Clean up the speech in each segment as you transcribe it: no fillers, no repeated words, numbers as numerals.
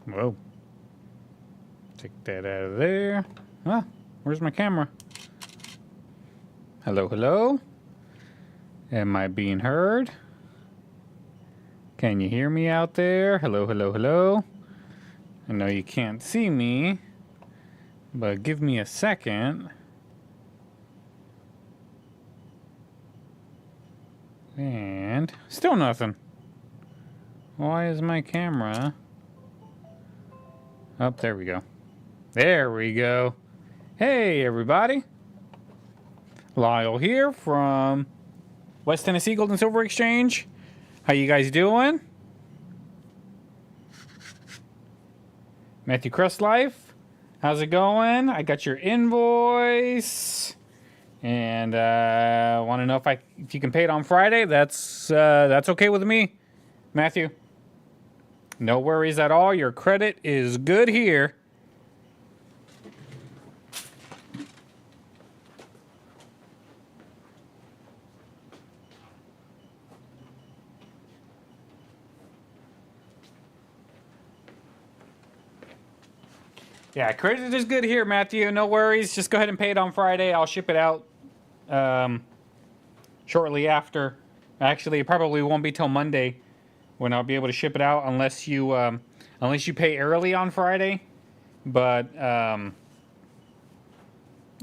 Whoa. Take that out of there. Huh? Where's my camera? Hello, hello? Am I being heard? Can you hear me out there? Hello, hello, hello? I know you can't see me, but give me a second. And still nothing. Why is my camera? Oh, there we go. There we go. Hey, everybody. Lyle here from West Tennessee Gold and Silver Exchange. How you guys doing? Matthew Crust Life. How's it going? I got your invoice. And want to know if you can pay it on Friday. That's okay with me, Matthew. No worries at all. Your credit is good here. Yeah, credit is good here, Matthew. No worries. Just go ahead and pay it on Friday. I'll ship it out shortly after. Actually, it probably won't be till Monday when I'll be able to ship it out unless you pay early on Friday. But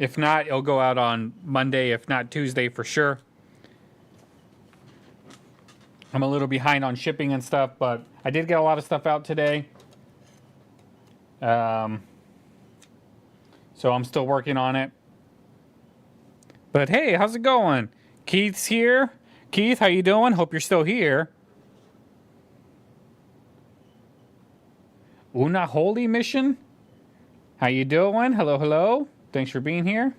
if not, it'll go out on Monday, if not Tuesday for sure. I'm a little behind on shipping and stuff, but I did get a lot of stuff out today. So I'm still working on it. But hey, how's it going? Keith's here. Keith, how you doing? Hope you're still here. Una Holy Mission. How you doing? Hello, hello. Thanks for being here.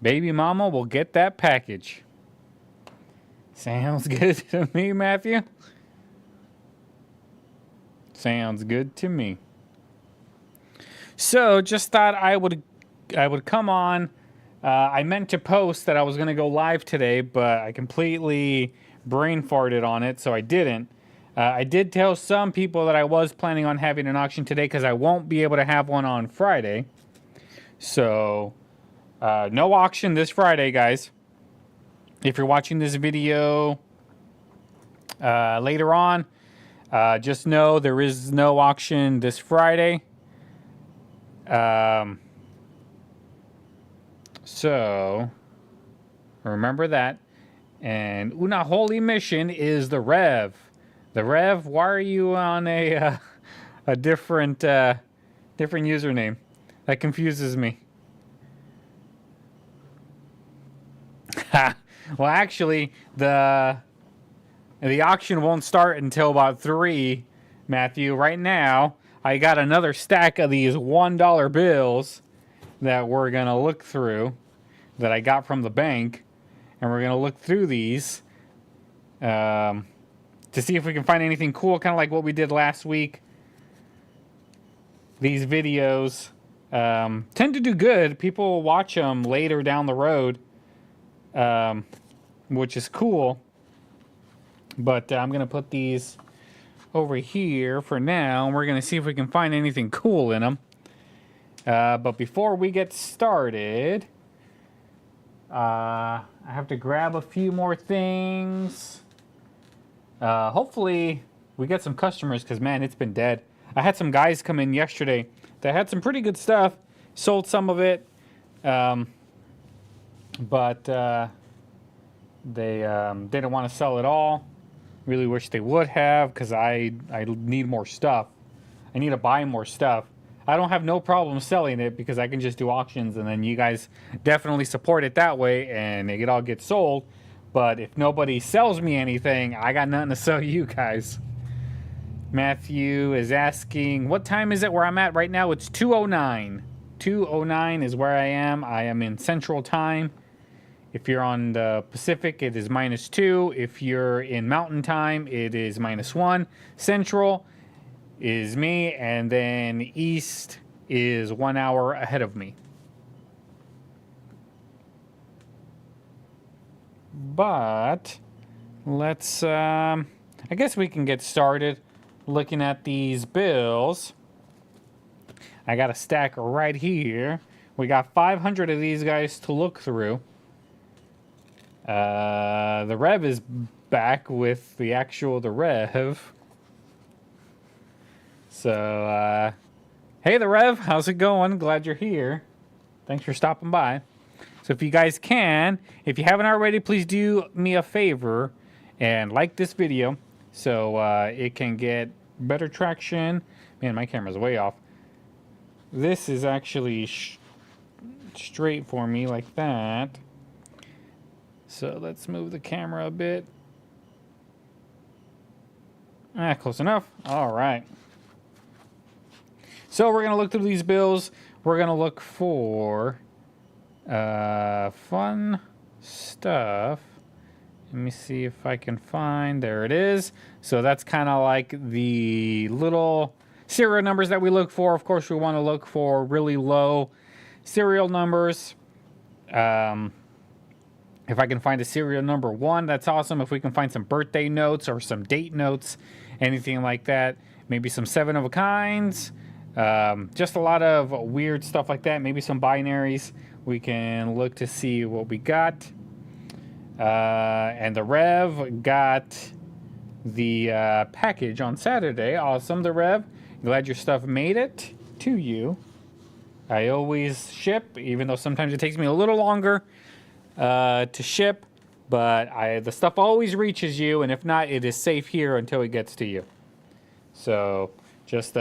Baby mama will get that package. Sounds good to me, Matthew. Sounds good to me. So, just thought I would come on. I meant to post that I was going to go live today, but I completely brain farted on it, so I didn't. I did tell some people that I was planning on having an auction today because I won't be able to have one on Friday. So, no auction this Friday, guys. If you're watching this video later on, just know there is no auction this Friday. So, remember that. And Una Holy Mission is the Rev. The Rev, why are you on a different username? That confuses me. Well, actually, the auction won't start until about 3, Matthew. Right now, I got another stack of these $1 bills that we're going to look through that I got from the bank. And we're going to look through these to see if we can find anything cool, kind of like what we did last week. These videos tend to do good. People watch them later down the road, which is cool. But I'm going to put these over here for now, and we're going to see if we can find anything cool in them. But before we get started, I have to grab a few more things. Hopefully, we get some customers, because, man, it's been dead. I had some guys come in yesterday that had some pretty good stuff. Sold some of it. But they didn't want to sell it all. Really wish they would have, because I need more stuff. I need to buy more stuff. I don't have no problem selling it because I can just do auctions, and then you guys definitely support it that way, and it all gets sold. But if nobody sells me anything, I got nothing to sell you guys. Matthew is asking, what time is it where I'm at right now? It's 2:09. 2:09 is where I am. I am in Central Time. If you're on the Pacific, it is -2. If you're in Mountain Time, it is -1. Central is me, and then East is 1 hour ahead of me. But let's I guess we can get started looking at these bills. I got a stack right here. We got 500 of these guys to look through. The Rev is back with the Rev. So, hey, the Rev, how's it going? Glad you're here. Thanks for stopping by. So if you guys can, if you haven't already, please do me a favor and like this video so it can get better traction. Man, my camera's way off. This is actually straight for me like that. So let's move the camera a bit. Close enough. All right. So we're going to look through these bills. We're going to look for fun stuff. Let me see if I can find. There it is. So that's kind of like the little serial numbers that we look for. Of course, we want to look for really low serial numbers. If I can find a serial number 1, that's awesome. If we can find some birthday notes or some date notes, anything like that, maybe some 7 of a kinds, just a lot of weird stuff like that. Maybe some binaries. We can look to see what we got. And the Rev got the package on Saturday. Awesome, the Rev. Glad your stuff made it to you. I always ship, even though sometimes it takes me a little longer to ship, but the stuff always reaches you, and if not, it is safe here until it gets to you. So just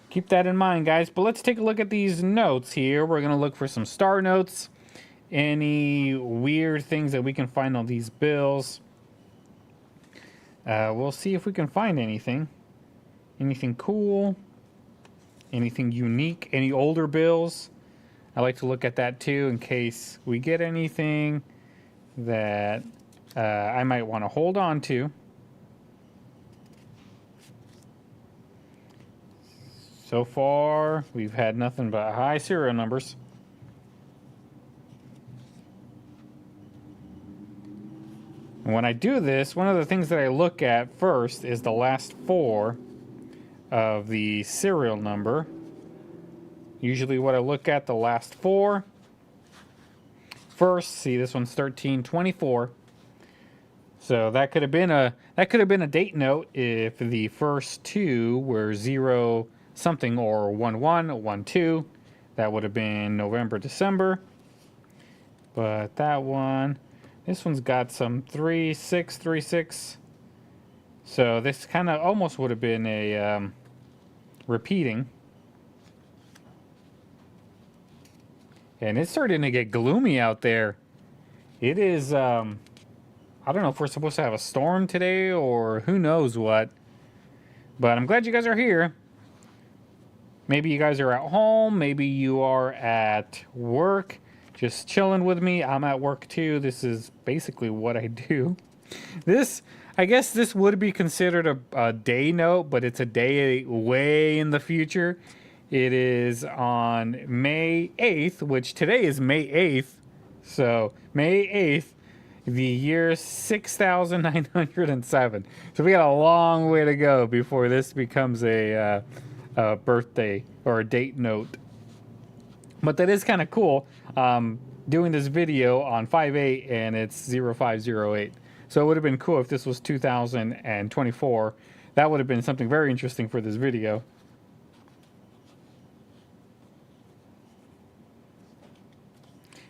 keep that in mind, guys. But let's take a look at these notes here. We're going to look for some star notes, any weird things that we can find on these bills. We'll see if we can find anything cool, anything unique, any older bills. I like to look at that too in case we get anything that I might want to hold on to. So far, we've had nothing but high serial numbers. And when I do this, one of the things that I look at first is the last 4 of the serial number. Usually what I look at, the last 4. First, see, this one's 1324. So that could have been a date note if the first 2 were 0 something or 11 12. That would have been November, December. But that one, this one's got some 36 36. So this kind of almost would have been a repeating. And it's starting to get gloomy out there. It is, I don't know if we're supposed to have a storm today or who knows what. But I'm glad you guys are here. Maybe you guys are at home. Maybe you are at work, just chilling with me. I'm at work too. This is basically what I do. I guess this would be considered a day note, but it's a day way in the future. It is on May 8th, which today is May 8th. So May 8th, the year 6,907. So we got a long way to go before this becomes a birthday or a date note. But that is kind of cool. Doing this video on 5/8 and it's 0508. So it would have been cool if this was 2024. That would have been something very interesting for this video.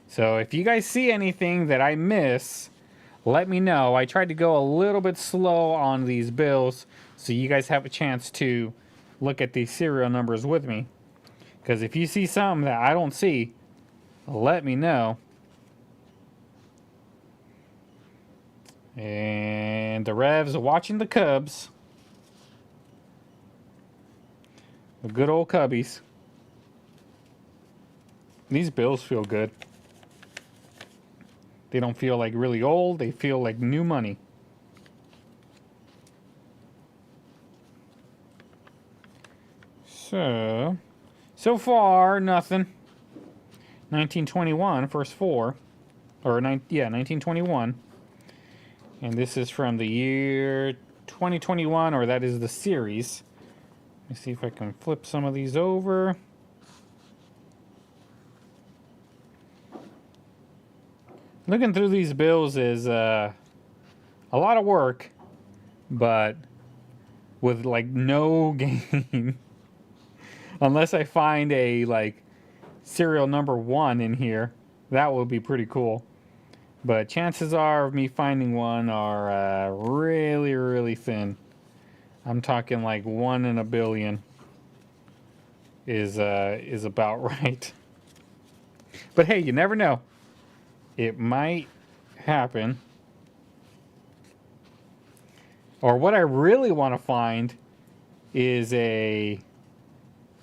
So if you guys see anything that I miss, let me know. I tried to go a little bit slow on these bills so you guys have a chance to look at these serial numbers with me. Because if you see something that I don't see, let me know. And the Revs are watching the Cubs. The good old Cubbies. These bills feel good. They don't feel like really old. They feel like new money. So far, nothing. 1921, first 4. Or, 1921. And this is from the year 2021, or that is the series. Let me see if I can flip some of these over. Looking through these bills is a lot of work, but with like no gain. Unless I find a like serial number 1 in here, that would be pretty cool. But chances are of me finding one are really, really thin. I'm talking like 1 in a billion is about right. But hey, you never know. It might happen. Or what I really want to find is the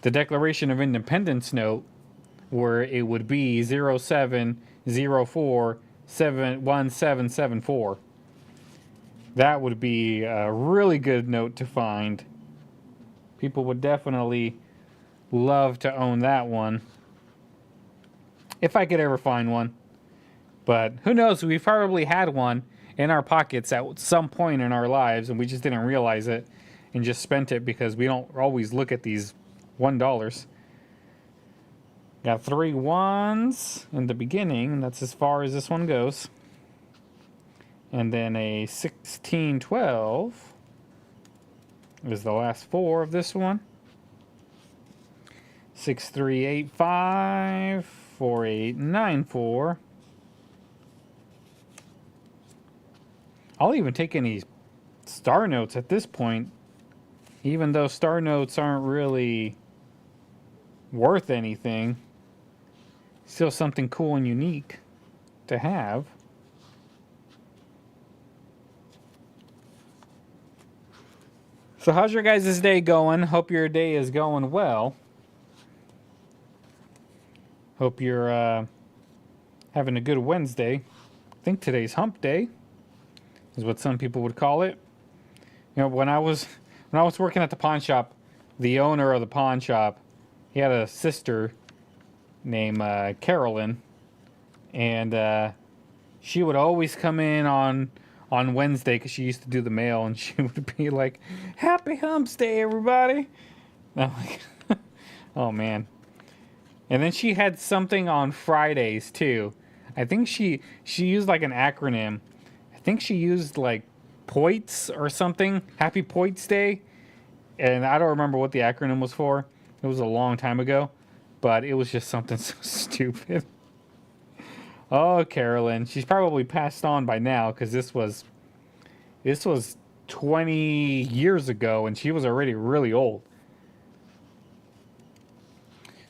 Declaration of Independence note, where it would be 07041774. That would be a really good note to find. People would definitely love to own that one, if I could ever find one. But who knows, we've probably had one in our pockets at some point in our lives, and we just didn't realize it and just spent it because we don't always look at these $1. Got 3 ones in the beginning, and that's as far as this one goes. And then a 1612 is the last 4 of this one. 6385, 4894. I'll even take any star notes at this point, even though star notes aren't really worth anything. Still something cool and unique to have. So how's your guys' day going? Hope your day is going well. Hope you're having a good Wednesday. I think today's hump day is what some people would call it. You know, when I was working at the pawn shop, the owner of the pawn shop, he had a sister named Carolyn, and she would always come in on Wednesday because she used to do the mail, and she would be like, "Happy Humps Day, everybody!" And I'm like, "Oh man!" And then she had something on Fridays too. I think she used like an acronym. I think she used like Poits or something. Happy Poits Day. And I don't remember what the acronym was for. It was a long time ago. But it was just something so stupid. Oh, Carolyn. She's probably passed on by now because this was 20 years ago and she was already really old.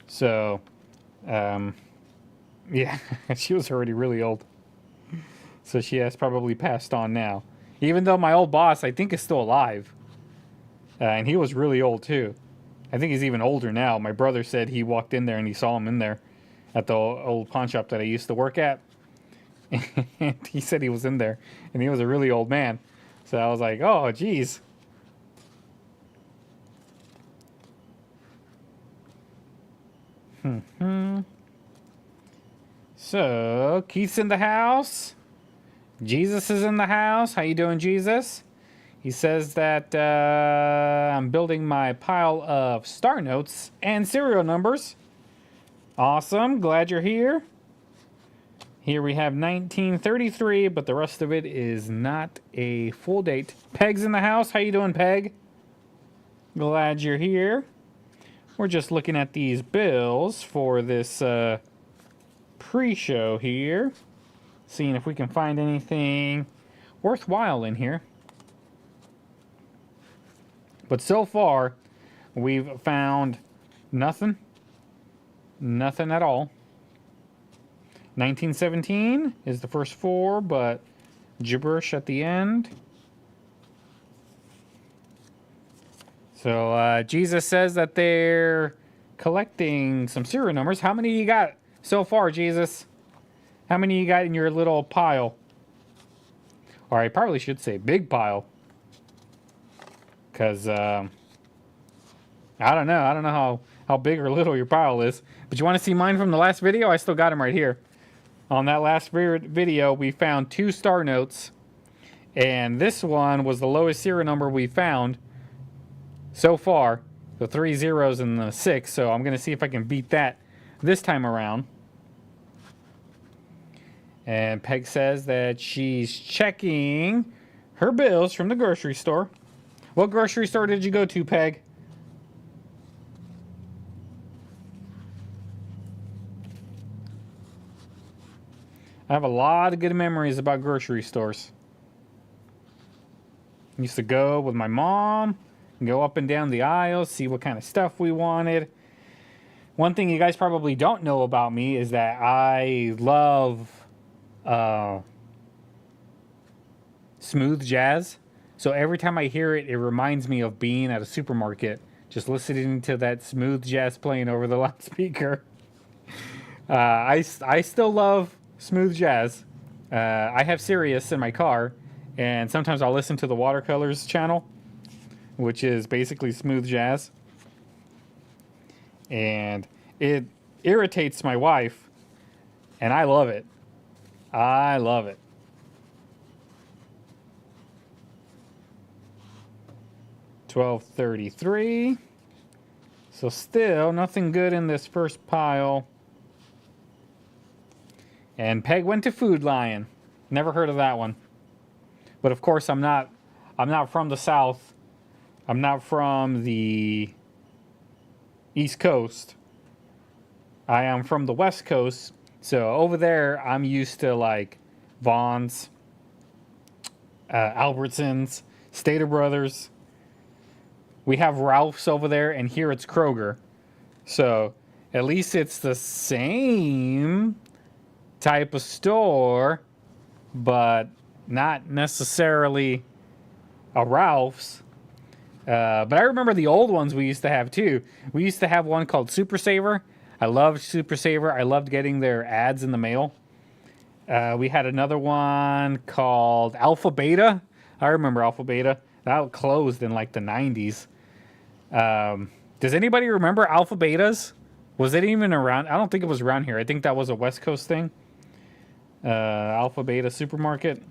So, yeah, she was already really old. So she has probably passed on now. Even though my old boss, I think, is still alive. And he was really old, too. I think he's even older now. My brother said he walked in there and he saw him in there at the old pawn shop that I used to work at. And he said he was in there. And he was a really old man. So I was like, oh, geez. So, Keith's in the house. Jesus is in the house. How you doing, Jesus? He says that I'm building my pile of star notes and serial numbers. Awesome. Glad you're here. Here we have 1933, but the rest of it is not a full date. Peg's in the house. How you doing, Peg? Glad you're here. We're just looking at these bills for this pre-show here. Seeing if we can find anything worthwhile in here. But so far, we've found nothing. Nothing at all. 1917 is the first 4, but gibberish at the end. So Jesus says that they're collecting some serial numbers. How many you got so far, Jesus? How many you got in your little pile? Or I probably should say big pile. Because, I don't know. I don't know how big or little your pile is. But you want to see mine from the last video? I still got them right here. On that last video, we found 2 star notes. And this one was the lowest serial number we found so far. The 3 zeros and the 6. So I'm going to see if I can beat that this time around. And Peg says that she's checking her bills from the grocery store. What grocery store did you go to, Peg? I have a lot of good memories about grocery stores. I used to go with my mom, go up and down the aisles, see what kind of stuff we wanted. One thing you guys probably don't know about me is that I love smooth jazz. So every time I hear it, it reminds me of being at a supermarket, just listening to that smooth jazz playing over the loudspeaker. I still love smooth jazz. I have Sirius in my car, and sometimes I'll listen to the Watercolors channel, which is basically smooth jazz. And it irritates my wife, and I love it. I love it. $12.33. So still nothing good in this first pile. And Peg went to Food Lion. Never heard of that one. But of course I'm not from the South. I'm not from the East Coast. I am from the West Coast. So over there I'm used to like Vaughn's, Albertsons, Stater Brothers. We have Ralph's over there, and here it's Kroger. So at least it's the same type of store, but not necessarily a Ralph's. But I remember the old ones we used to have too. We used to have one called Super Saver. I loved Super Saver. I loved getting their ads in the mail. We had another one called Alpha Beta. I remember Alpha Beta. That closed in like the 90s. Does anybody remember Alpha Betas? Was it even around? I don't think it was around here. I think that was a West Coast thing. Alpha Beta Supermarket.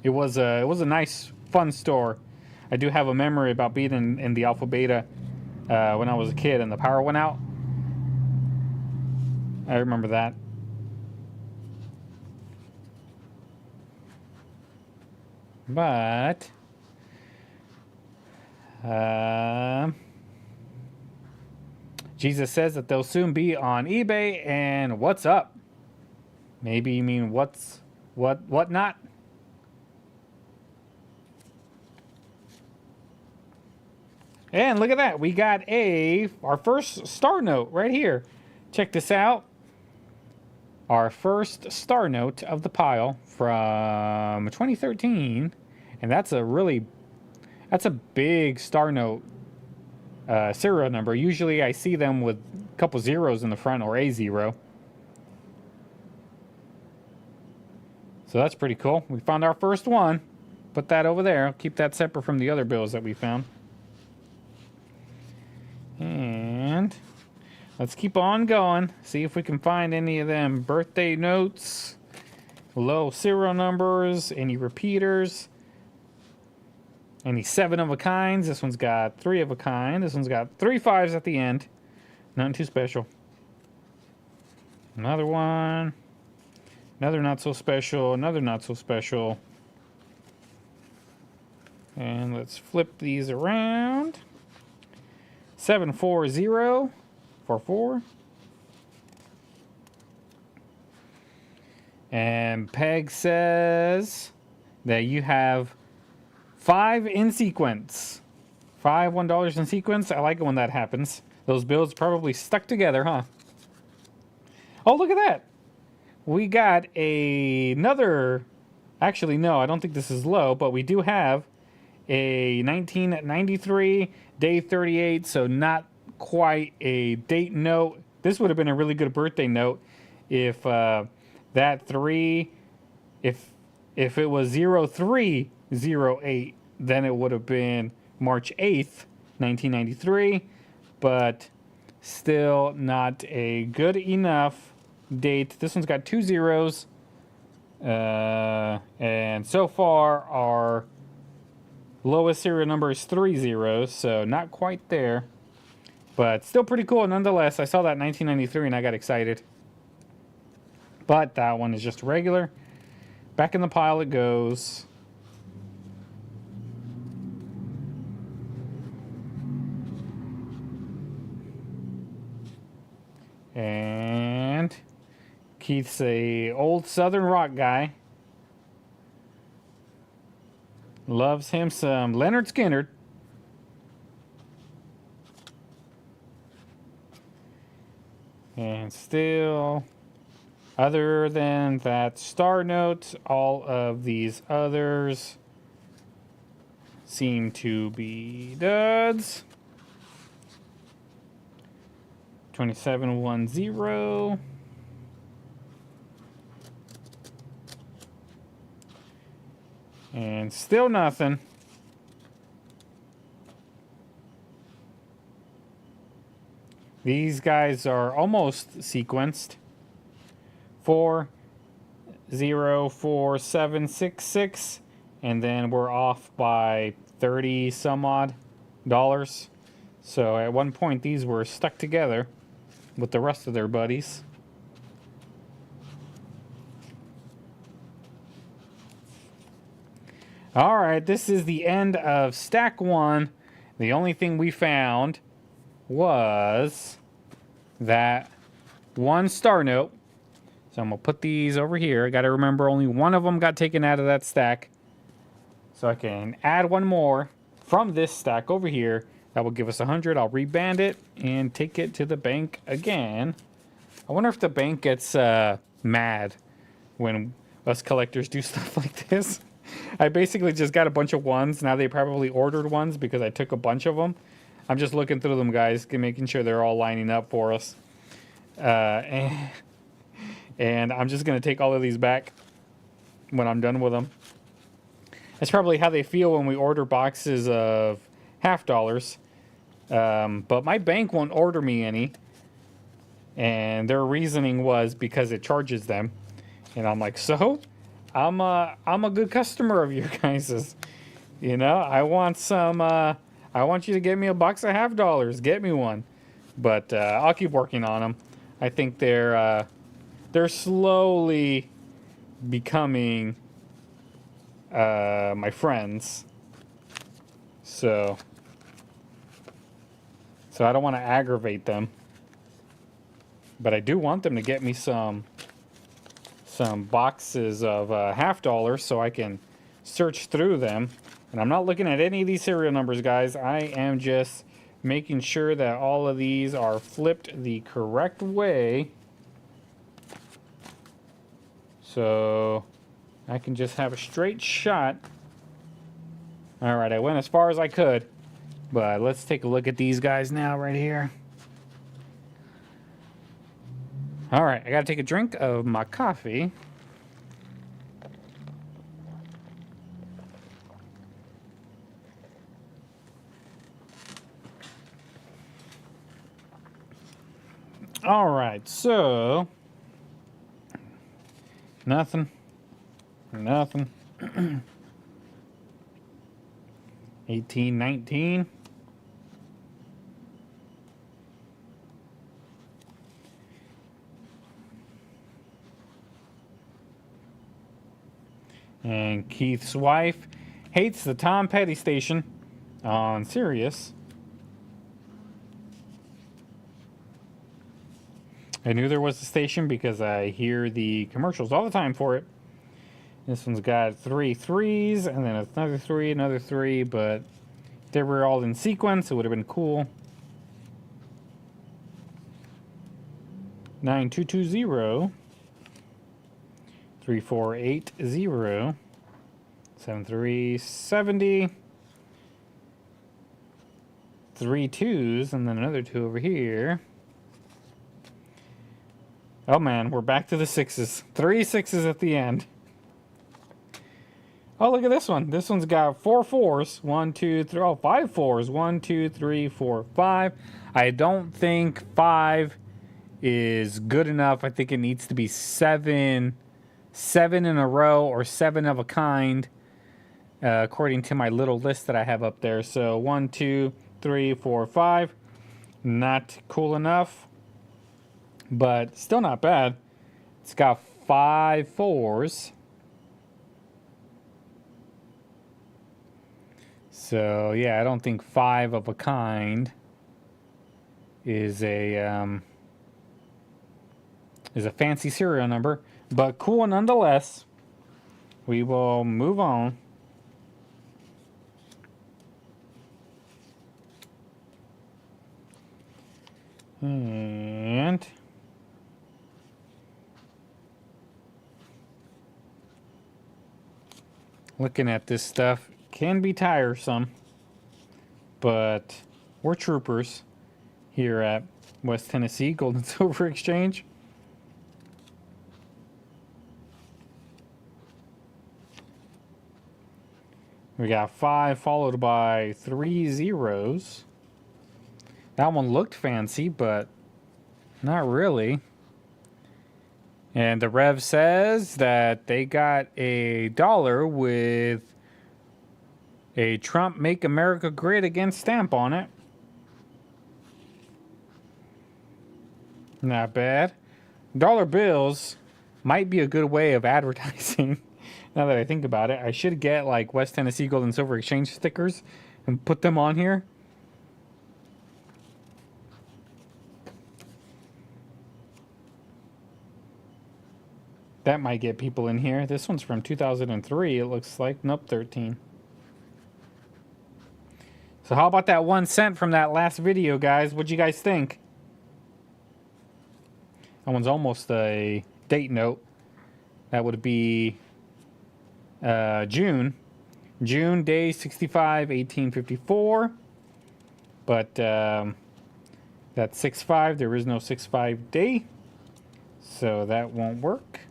It was a nice, fun store. I do have a memory about being in the Alpha Beta when I was a kid and the power went out. I remember that. But Jesus says that they'll soon be on eBay, and what's up? Maybe you mean what not? And look at that. We got our first star note right here. Check this out. Our first star note of the pile from 2013. And that's a big star note serial number. Usually I see them with a couple zeros in the front or a zero. So that's pretty cool. We found our first one. Put that over there. Keep that separate from the other bills that we found. And let's keep on going. See if we can find any of them birthday notes, low serial numbers, any repeaters, any 7 of a kinds. This one's got 3 of a kind. This one's got 3 5s at the end. Nothing too special. Another one. Another not so special. Another not so special. And let's flip these around. 74044. And Peg says that you have 5 in sequence. 5 $1 in sequence. I like it when that happens. Those bills probably stuck together, huh? Oh, look at that. We got another. Actually, no, I don't think this is low, but we do have a 1993 day 38, so not quite a date note. This would have been a really good birthday note if that 3, if it was 0308, then it would have been March 8th, 1993, but still not a good enough date. This one's got 2 zeros. And so far, our lowest serial number is 3 zeros, so not quite there. But still pretty cool nonetheless. I saw that in 1993 and I got excited. But that one is just regular. Back in the pile it goes. And Keith's a old Southern rock guy. Loves him some Leonard Skinner. And still, other than that star note, all of these others seem to be duds. 2710. And still nothing. These guys are almost sequenced. 404766, and then we're off by 30 some odd dollars. So at one point these were stuck together with the rest of their buddies. All right, this is the end of stack 1. The only thing we found was that one star note. So I'm going to put these over here. I got to remember only one of them got taken out of that stack. So I can add one more from this stack over here. That will give us 100. I'll reband it and take it to the bank again. I wonder if the bank gets mad when us collectors do stuff like this. I basically just got a bunch of ones. Now they probably ordered ones because I took a bunch of them. I'm just looking through them, guys, making sure they're all lining up for us. And I'm just going to take all of these back when I'm done with them. That's probably how they feel when we order boxes of $half. But my bank won't order me any. And their reasoning was because it charges them. And I'm like, so? I'm a good customer of your guys's. You know, I want some, I want you to get me a box of $half. Get me one. But I'll keep working on them. I think they're slowly becoming my friends. So I don't want to aggravate them. But I do want them to get me some boxes of $half so I can search through them. And I'm not looking at any of these serial numbers, guys. I am just making sure that all of these are flipped the correct way. So I can just have a straight shot. All right, I went as far as I could. But let's take a look at these guys now right here. All right, I got to take a drink of my coffee. All right, so nothing. 18, 19. And Keith's wife hates the Tom Petty station on Sirius. I knew there was a station because I hear the commercials all the time for it. This one's got 3 threes, and then another 3, but if they were all in sequence, it would have been cool. 9220. 3480. 7370. 3 twos, and then another 2 over here. Oh man, we're back to the 6s. 3 6s at the end. Oh, look at this one. This one's got 4 4s. 1, 2, 3. Oh, 5 4s. 1, 2, 3, 4, 5. I don't think 5 is good enough. I think it needs to be 7 7 in a row or 7 of a kind, according to my little list that I have up there. So 1, 2, 3, 4, 5. Not cool enough, but still not bad. It's got 5 4s. So yeah, I don't think 5 of a kind is a fancy serial number, but cool nonetheless. We will move on. And looking at this stuff can be tiresome, but we're troopers here at West Tennessee Gold and Silver Exchange. We got 5 followed by 3 zeros. That one looked fancy, but not really. And the Rev says that they got a dollar with a Trump Make America Great Again stamp on it. Not bad. Dollar bills might be a good way of advertising. Now that I think about it, I should get like West Tennessee Gold and Silver Exchange stickers and put them on here. That might get people in here. This one's from 2003, it looks like. Nope, 13. So how about that 1 cent from that last video, guys? What'd you guys think? That one's almost a date note. That would be June. June, day 65, 1854. But that's 6/5. There is no 6/5 day. So that won't work.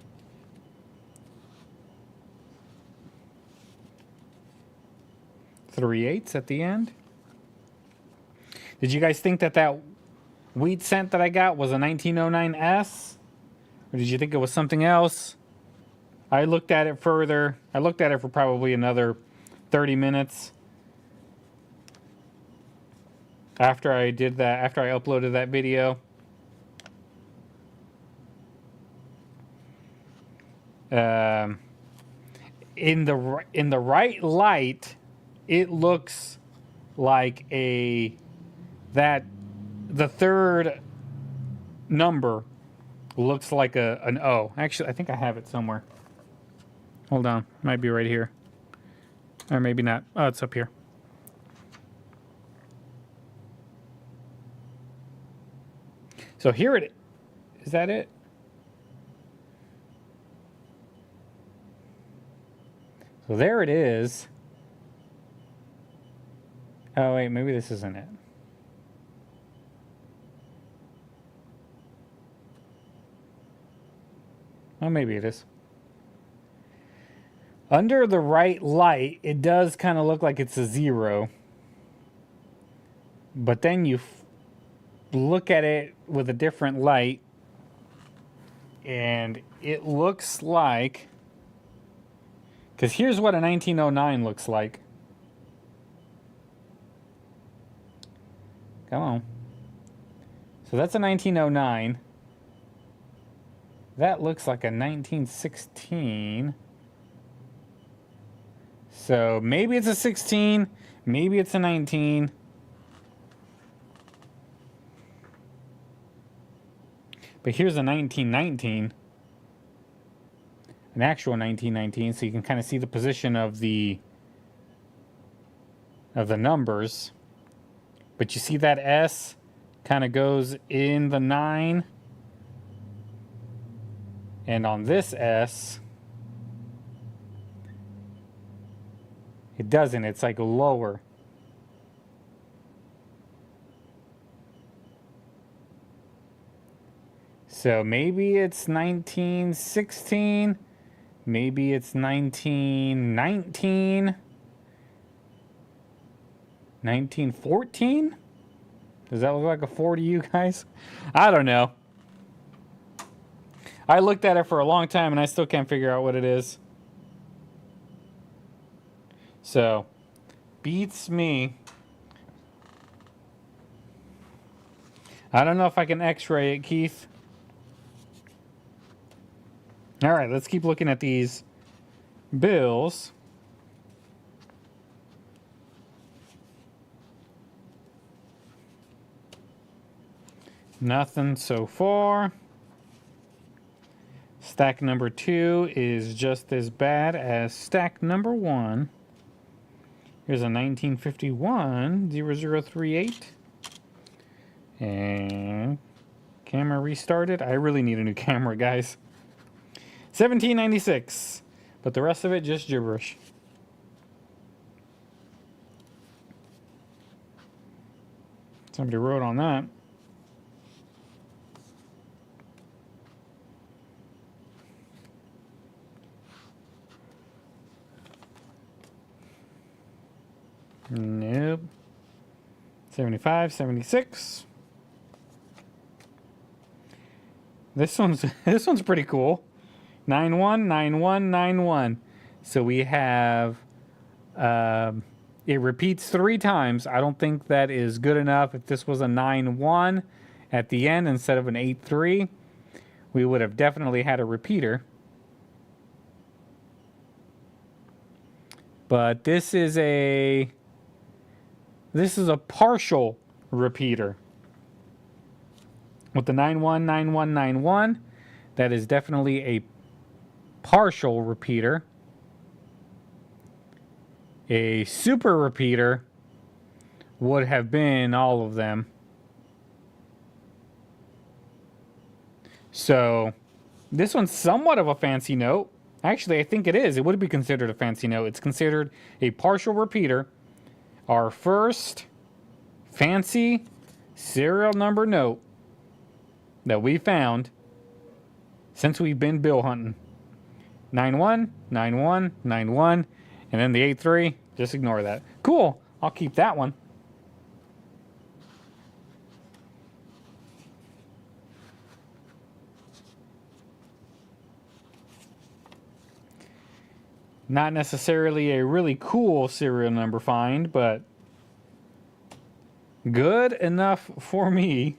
Three eighths at the end. Did you guys think that that wheat cent that I got was a 1909 S? Or did you think it was something else? I looked at it further. I looked at it for probably another 30 minutes. After I did that, after I uploaded that video. In the right light, it looks like the third number looks like an O. Actually, I think I have it somewhere. Hold on, might be right here, or maybe not. Oh, it's up here. So here it is. That it? So there it is. Oh wait, maybe this isn't it. Oh, maybe it is. Under the right light, it does kind of look like it's a 0. But then you look at it with a different light, and it looks like... Because here's what a 1909 looks like. Come on. So that's a 1909. That looks like a 1916. So maybe it's a 16, maybe it's a 19. But here's a 1919. An actual 1919, so you can kind of see the position of the numbers. But you see that S kind of goes in the 9. And on this S, it doesn't. It's like lower. So maybe it's 1916. Maybe it's 1919. 1914? Does that look like a 4 to you guys? I don't know. I looked at it for a long time and I still can't figure out what it is. So, beats me. I don't know if I can x-ray it, Keith. All right, let's keep looking at these bills. Nothing so far. Stack number 2 is just as bad as stack number 1. Here's a 1951 0038. And camera restarted. I really need a new camera, guys. 1796. But the rest of it just gibberish. Somebody wrote on that. Nope. 75, 76. This one's pretty cool. 91, 91, 91. So we have it repeats 3 times. I don't think that is good enough. If this was a 9-1 at the end instead of an 8-3, we would have definitely had a repeater. But this is a partial repeater. With the 91, 91, 91, that is definitely a partial repeater. A super repeater would have been all of them. So this one's somewhat of a fancy note. Actually, I think it is. It would be considered a fancy note. It's considered a partial repeater. Our first fancy serial number note that we found since we've been bill hunting. 91, 91, 91, and then the 8-3. Just ignore that. Cool. I'll keep that one. Not necessarily a really cool serial number find, but good enough for me.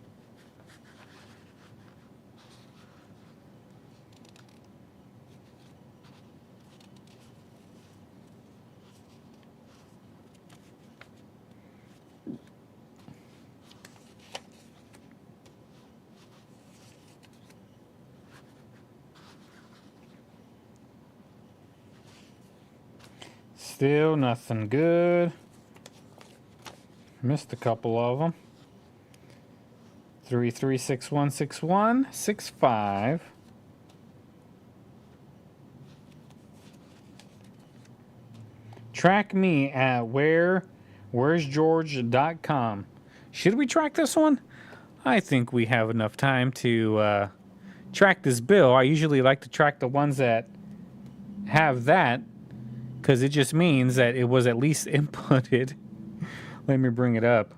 Still nothing good. Missed a couple of them. 33616165. Track me at where'sgeorge.com. Should we track this one? I think we have enough time to track this bill. I usually like to track the ones that have that, because it just means that it was at least inputted. Let me bring it up.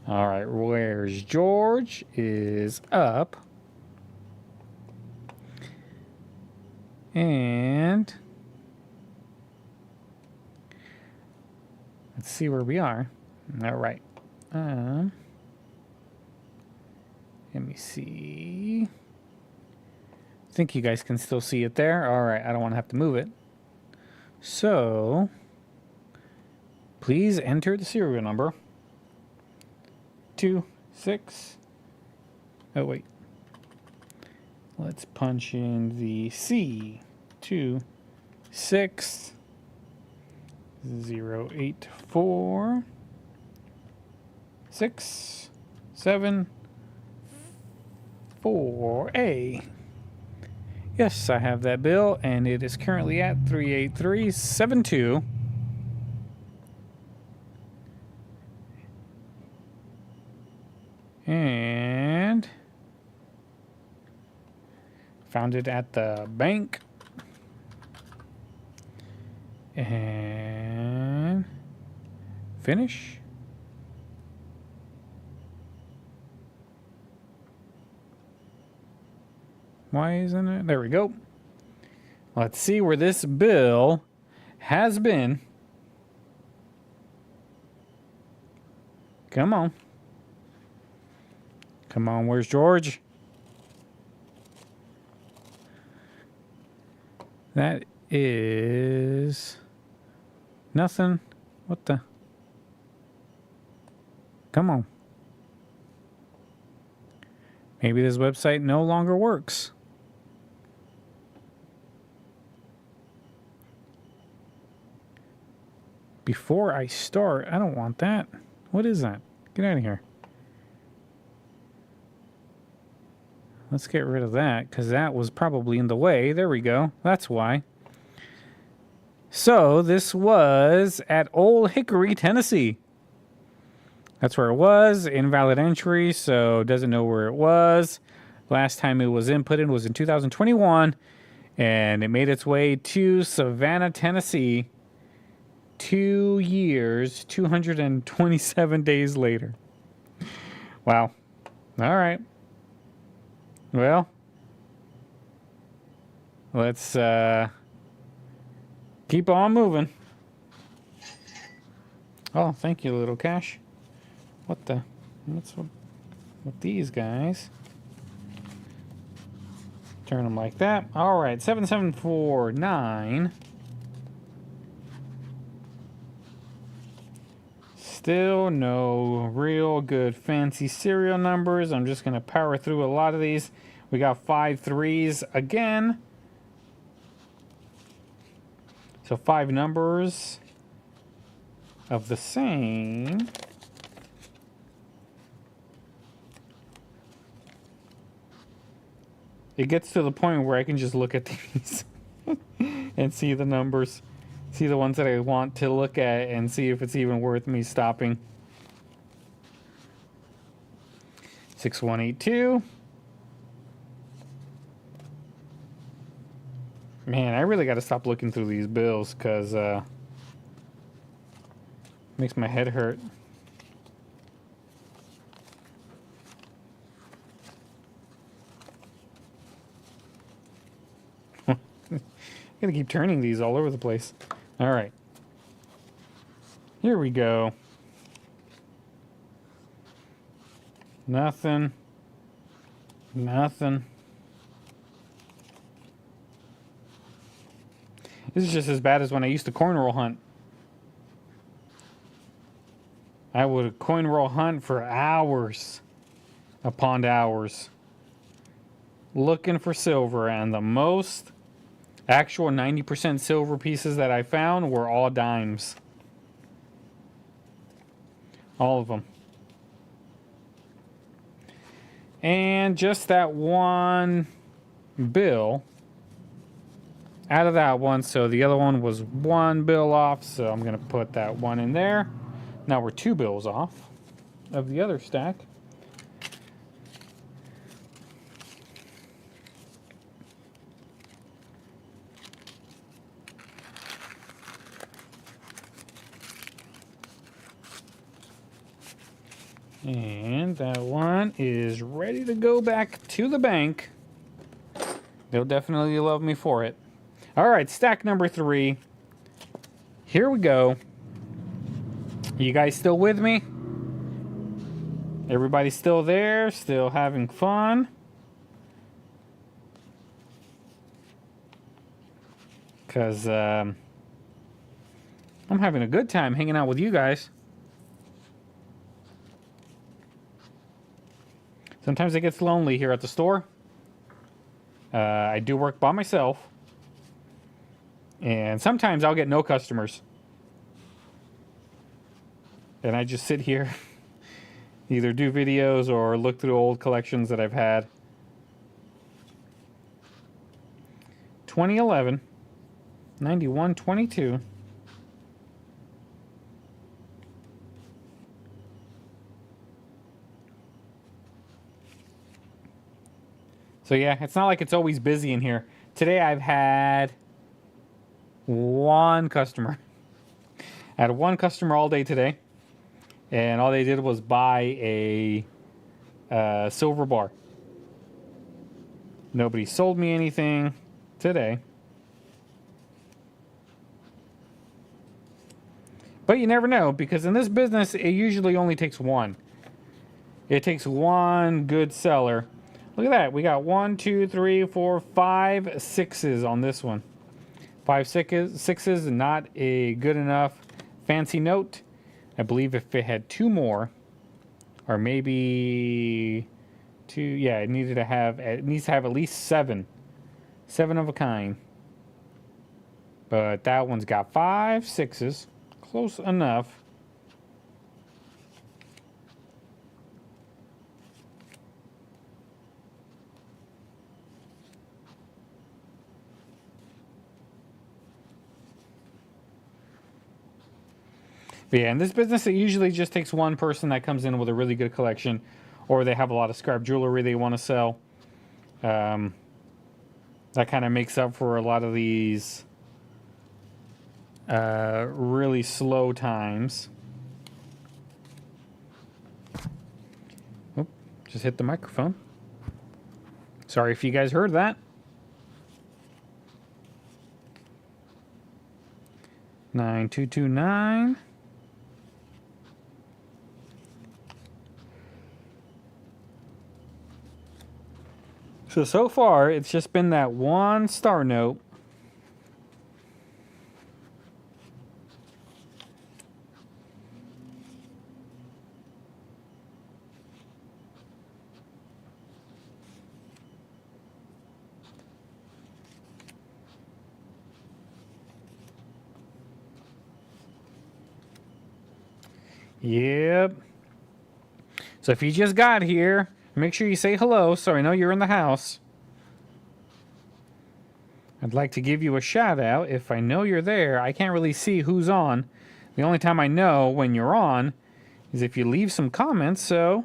All right, Where's George is up. And let's see where we are. All right. Let me see. I think you guys can still see it there. All right, I don't want to have to move it. So, please enter the serial number. 26. Oh, wait. Let's punch in the C. 26 084 6 7 4A. Yes, I have that bill, and it is currently at 38372. And found it at the bank. And finish. Why isn't it? There we go. Let's see where this bill has been. Come on. Come on, where's George? That is nothing. What the? Come on. Maybe this website no longer works. Before I start, I don't want that. What is that? Get out of here. Let's get rid of that, because that was probably in the way. There we go. That's why. So, this was at Old Hickory, Tennessee. That's where it was. Invalid entry, so doesn't know where it was. Last time it was inputted was in 2021, and it made its way to Savannah, Tennessee. 2 years, 227 days later. Wow. All right. Well, let's keep on moving. Oh, thank you, little cash. What the? What's with these guys? Turn them like that. All right, 7749. Still no real good fancy serial numbers. I'm just going to power through a lot of these. We got 5 3s again. So 5 numbers of the same. It gets to the point where I can just look at these and see the numbers. See the ones that I want to look at and see if it's even worth me stopping. 6182. Man, I really got to stop looking through these bills because makes my head hurt. I gotta keep turning these all over the place. All right. Here we go. Nothing. Nothing. This is just as bad as when I used to coin roll hunt. I would coin roll hunt for hours upon hours looking for silver, and the most actual 90% silver pieces that I found were all dimes. All of them. And just that one bill out of that one, so the other one was 1 bill off, so I'm going to put that one in there. Now we're 2 bills off of the other stack. And that one is ready to go back to the bank. They'll definitely love me for it. All right, stack number 3. Here we go. You guys still with me? Everybody still there? Still having fun? Because I'm having a good time hanging out with you guys. Sometimes it gets lonely here at the store. I do work by myself. And sometimes I'll get no customers. And I just sit here, either do videos or look through old collections that I've had. 2011, 9122. So yeah, it's not like it's always busy in here. Today I've had 1 customer. I had 1 customer all day today. And all they did was buy a silver bar. Nobody sold me anything today. But you never know, because in this business, it usually only takes one. It takes one good seller. Look at that. We got 1, 2, 3, 4, 5 sixes on this one. 5 sixes, not a good enough fancy note. I believe if it had 2 more, or maybe 2, yeah, it needs to have at least 7. 7 of a kind. But that one's got 5 sixes. Close enough. But yeah, in this business, it usually just takes one person that comes in with a really good collection, or they have a lot of scrap jewelry they want to sell. That kind of makes up for a lot of these really slow times. Oh, just hit the microphone. Sorry if you guys heard that. 9229. So far, it's just been that one star note. Yep. So if you just got here, make sure you say hello so I know you're in the house. I'd like to give you a shout out if I know you're there. I can't really see who's on. The only time I know when you're on is if you leave some comments. So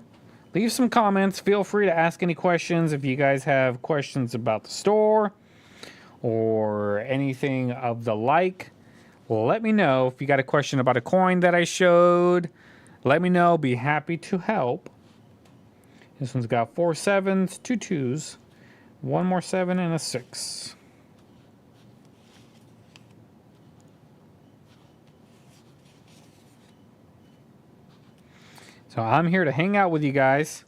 leave some comments. Feel free to ask any questions if you guys have questions about the store or anything of the like. Well, let me know if you got a question about a coin that I showed. Let me know. Be happy to help. This one's got 4 7s, 2 2s, 1 more 7, and a 6. So I'm here to hang out with you guys.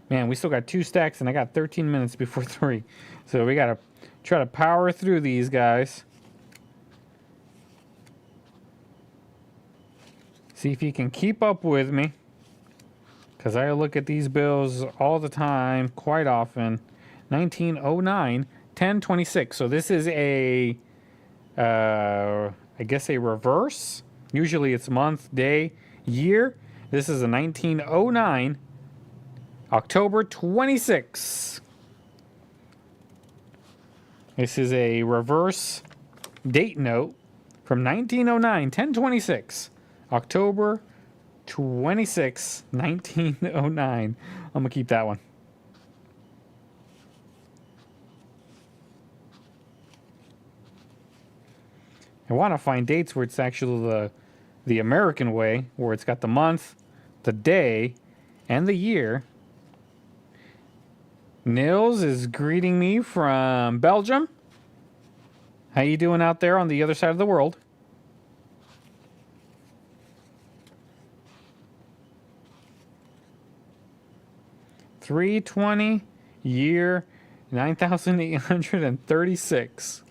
Man, we still got 2 stacks, and I got 13 minutes before 3. So we got to try to power through these guys. See if you can keep up with me, because I look at these bills all the time, quite often. 1909, 1026. So this is a, I guess a reverse. Usually it's month, day, year. This is a 1909, October 26. This is a reverse date note from 1909, 1026. October 26, 1909. I'm going to keep that one. I want to find dates where it's actually the American way, where it's got the month, the day, and the year. Nils is greeting me from Belgium. How you doing out there on the other side of the world? $320, year 9,836.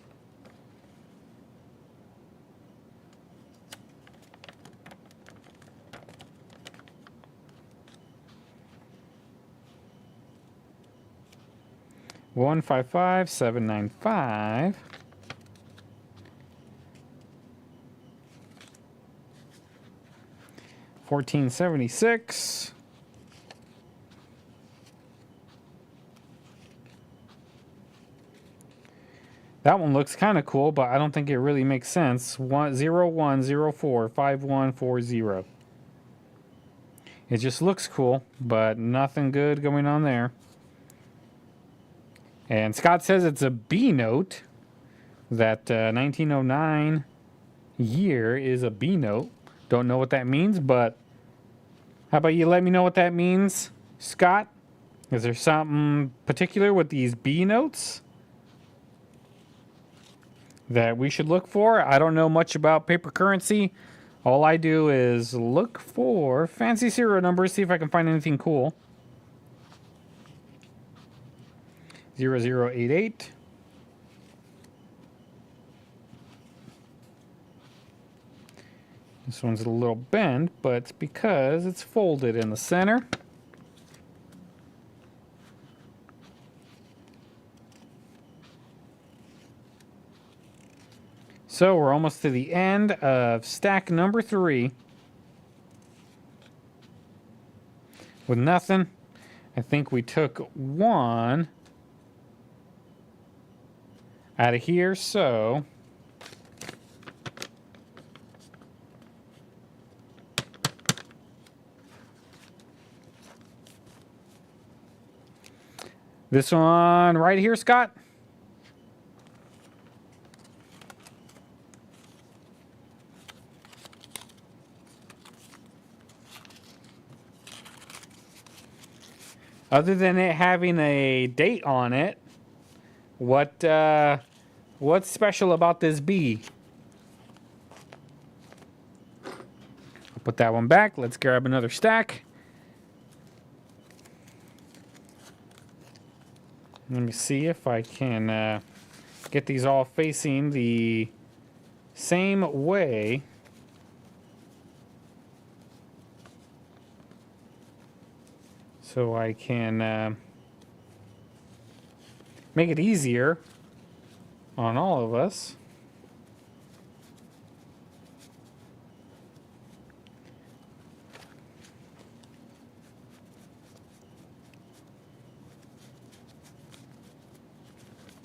$155,795. $14.76. That one looks kind of cool, but I don't think it really makes sense. 01045140. It just looks cool, but nothing good going on there. And Scott says it's a B note. That 1909 year is a B note. Don't know what that means, but how about you let me know what that means, Scott? Is there something particular with these B notes that we should look for? I don't know much about paper currency. All I do is look for fancy serial numbers, see if I can find anything cool. 0088. This one's a little bent, but it's because it's folded in the center. So we're almost to the end of stack number 3. With nothing. I think we took one out of here, so this one right here, Scott. Other than it having a date on it, what's special about this B? I'll put that one back. Let's grab another stack. Let me see if I can get these all facing the same way. So I can make it easier on all of us.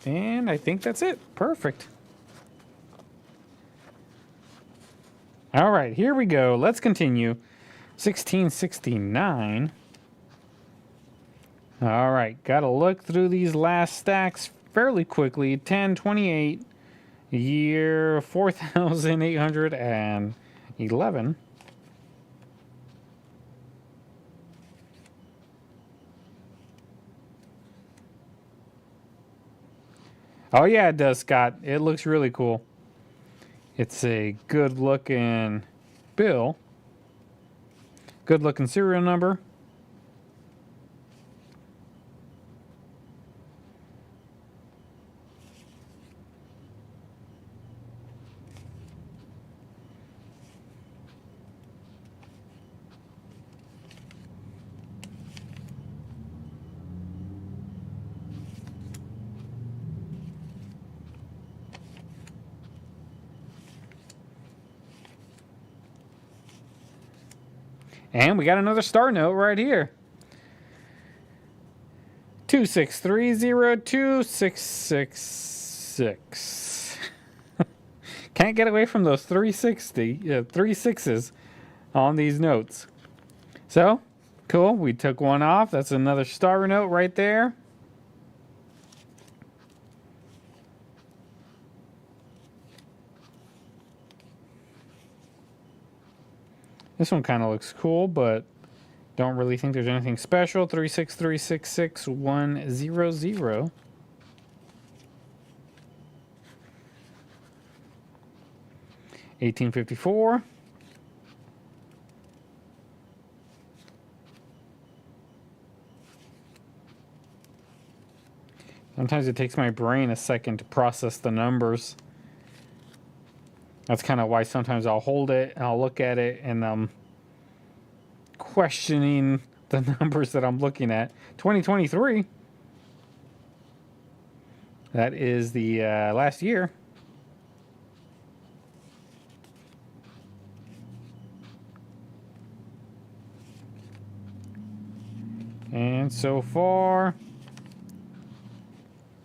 And I think that's it. Perfect. All right, here we go. Let's continue. 1669. All right, got to look through these last stacks fairly quickly. 1028, year 4811. Oh yeah, it does, Scott. It looks really cool. It's a good looking bill. Good looking serial number. And we got another star note right here. 2630266. Can't get away from those 3 sixes on these notes. So, cool. We took one off. That's another star note right there. This one kind of looks cool, but don't really think there's anything special. 36366-100. $18.54. Sometimes it takes my brain a second to process the numbers. That's kind of why sometimes I'll hold it and I'll look at it and I'm questioning the numbers that I'm looking at. 2023. That is the last year. And so far,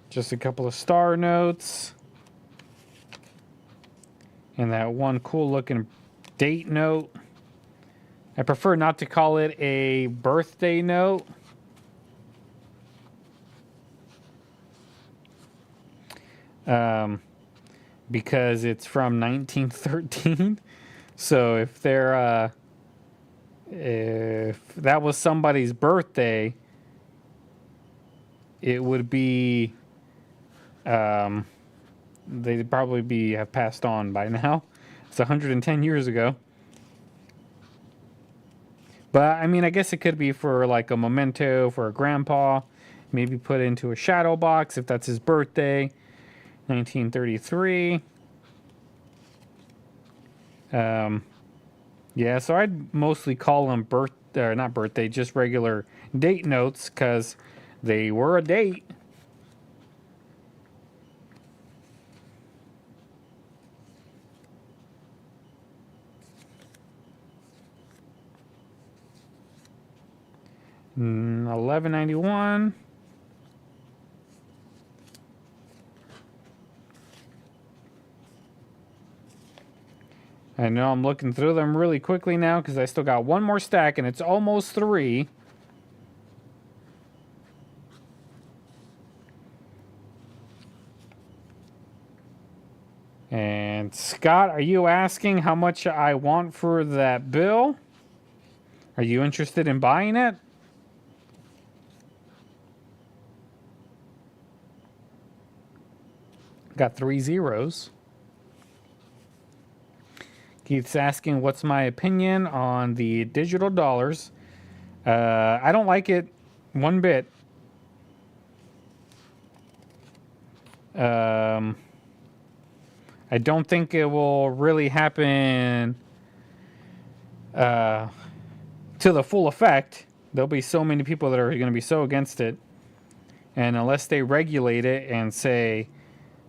just a couple of star notes. And that one cool looking date note. I prefer not to call it a birthday note. Because it's from 1913. So if they're if that was somebody's birthday it would be, they'd probably have passed on by now. It's 110 years ago. But I mean, I guess it could be for like a memento for a grandpa. Maybe put into a shadow box if that's his birthday. 1933. Yeah, so I'd mostly call them not birthday, just regular date notes, because they were a date. $11.91. I know I'm looking through them really quickly now because I still got one more stack and it's almost 3. And Scott, are you asking how much I want for that bill? Are you interested in buying it? Got 3 zeros. Keith's asking, what's my opinion on the digital dollars? I don't like it one bit. I don't think it will really happen to the full effect. There'll be so many people that are going to be so against it. And unless they regulate it and say,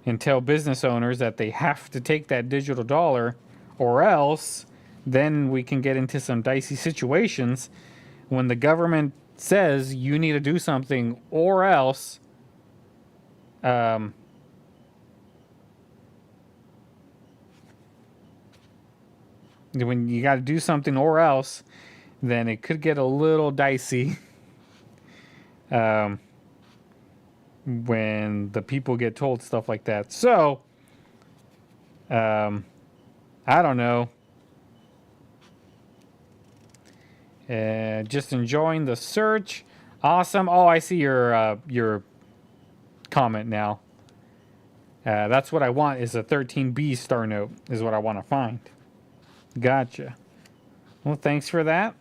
and tell business owners that they have to take that digital dollar, or else then we can get into some dicey situations when the government says you need to do something, or else when you got to do something or else, then it could get a little dicey when the people get told stuff like that. So I don't know. Just enjoying the search. Awesome. Oh, I see your comment now. That's what I want, is a 13B star note is what I want to find. Gotcha. Well, thanks for that.